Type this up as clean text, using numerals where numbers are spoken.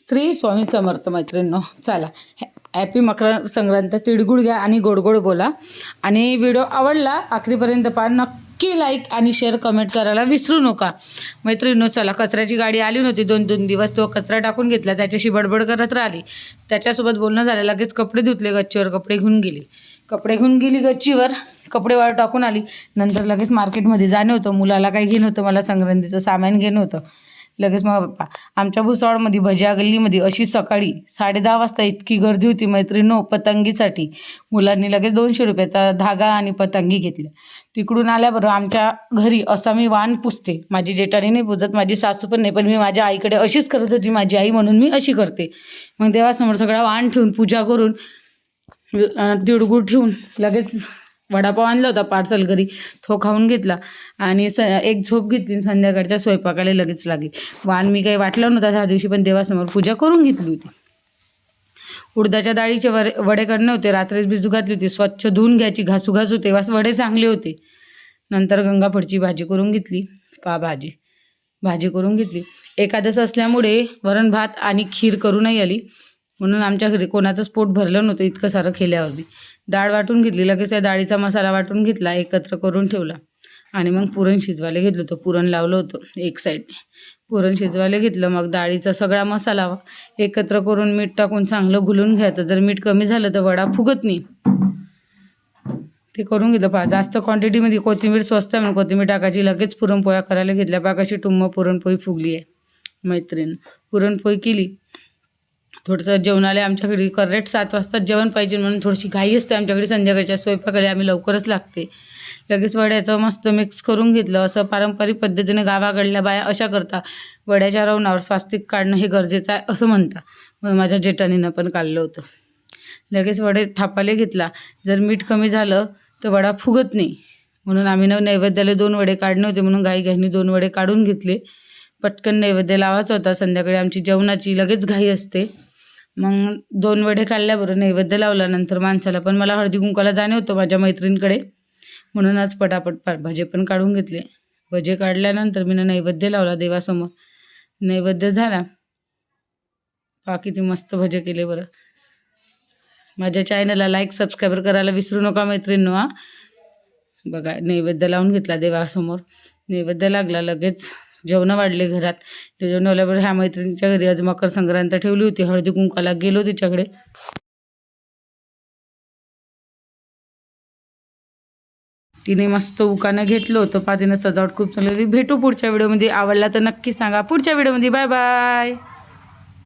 श्री स्वामी समर्थ मैत्रिणींनो, चला हॅपी मकर संक्रांत. तिळगुळ घ्या आणि गोड गोड बोला. आणि व्हिडिओ आवडला आखरीपर्यंत पहा. नक्की लाईक आणि शेअर कमेंट करायला विसरू नका मैत्रिणींनो. चला, कचऱ्याची गाडी आली नव्हती 2-2 दिवस. तो कचरा टाकून घेतला, त्याच्याशी बडबड करत राहिली. त्याच्यासोबत बोलणं झालं. लगेच कपडे धुतले गच्चीवर. कपडे घेऊन गेली गच्चीवर. कपडे वाळ टाकून आली. नंतर लगेच मार्केटमध्ये जाणं होतं. मुलाला काही घेणं होतं, मला संक्रांतीचं सामान घेणं होतं. लगेच मग पप्पा आमच्या भुसावळमध्ये भजिया गल्लीमध्ये अशी सकाळी 10:30 वाजता इतकी गर्दी होती मैत्रिणींनो पतंगीसाठी. मुलांनी लगेच 200 रुपयाचा धागा आणि पतंगी घेतल्या. तिकडून आल्याबरोबर आमच्या घरी असा मी वाण पुसते. माझी जेठाणी नाही पुजत, माझी सासू पण नाही, पण मी माझ्या आईकडे अशीच करत होती. माझी आई म्हणून मी अशी करते. मग देवासमोर सगळा वाण ठेवून पूजा करून तिळगुळ ठेवून लगेच वडापाव आणला होता पार्सल घरी, तो खाऊन घेतला आणि एक झोप घेतली. संध्याकाळच्या स्वयंपाकाला लगेच लागली. वाण मी काही वाटलं नव्हता त्या दिवशी, पण देवासमोर पूजा करून घेतली होती. उडदाच्या डाळीचे वडे करणे होते. रात्रीच भिजू घातली होती. स्वच्छ धुवून घ्यायची, घासू तेव्हा वडे चांगले होते. नंतर गंगाफळची भाजी करून घेतली. भाजी करून घेतली. एकादश असल्यामुळे वरण भात आणि खीर करू नाही आली, म्हणून आमच्या घरी कोणाचंच पोट भरलं नव्हतं इतकं सारं केल्यावर. मी डाळ वाटून घेतली. लगेच त्या डाळीचा मसाला वाटून घेतला, एकत्र करून ठेवला आणि मग पुरण शिजवायला घेतलं होतं. पुरण लावलं होतं एक साईडने. पुरण शिजवायला घेतलं. मग डाळीचा सगळा मसाला एकत्र करून मीठ टाकून चांगलं घुलून घ्यायचं. जर मीठ कमी झालं तर वडा फुगत नाही. ते करून घेतलं. जास्त क्वांटिटीमध्ये कोथिंबीर स्वस्त आहे म्हणून कोथिंबीर टाकायची. लगेच पुरणपोळ्या करायला घेतल्या. कशी टुम्म पुरणपोळी फुगली आहे मैत्रीण. पुरणपोळी केली. थोडंसं जेवणाला आमच्या घरी करेक्ट 7 वाजता जेवण पाहिजे, म्हणून थोडीशी घाई असते आमच्याकडे. संध्याकाळच्या स्वयंपाकाला आम्ही लवकरच लागते. लगेच वड्याचं मस्त मिक्स करून घेतलं. असं पारंपरिक पद्धतीने गावाकडल्या बाया अशा करता. वड्याच्या रवणावर स्वास्तिक काढणं हे गरजेचं आहे असं म्हणतात. म्हणून माझ्या जेठाणीनं पण काढलं होतं. लगेच वडे थापायला घेतला. जर मीठ कमी झालं तर वडा फुगत नाही, म्हणून आम्ही नैवेद्याला 2 वडे काढणे होते, म्हणून घाईघाईने 2 वडे काढून घेतले. पटकन नैवेद्य लावायचा होता. संध्याकाळी आमची जेवणाची लगेच घाई असते. मग 2 वडे काढल्याबरोबर नैवेद्य लावला. नंतर माणसाला पण मला हळदी कुंकाला जाणे होतं माझ्या मैत्रिणीकडे, म्हणून आज पटापट भजे पण काढून घेतले. भजे काढल्यानंतर मी नैवेद्य लावला देवासमोर. नैवेद्य झाला. किती मस्त भजे केले बरं. माझ्या चॅनलला लाईक सबस्क्राईब करायला विसरू नका मैत्रिणींनो. बघा, नैवेद्य लावून घेतला देवासमोर. नैवेद्य लागला. लगेच जेवणं वाढले घरात. ते जेवण वाढल्यावर ह्या मैत्रिणीच्या घरी आज मकर संक्रांत ठेवली होती. हळदी कुंकाला गेलो तिच्याकडे. तिने मस्त उकानं घेतलं होतं. तिनं सजावट खूप चांगली. भेटू पुढच्या व्हिडिओमध्ये. आवडला तर नक्की सांगा. पुढच्या व्हिडिओमध्ये. Bye bye.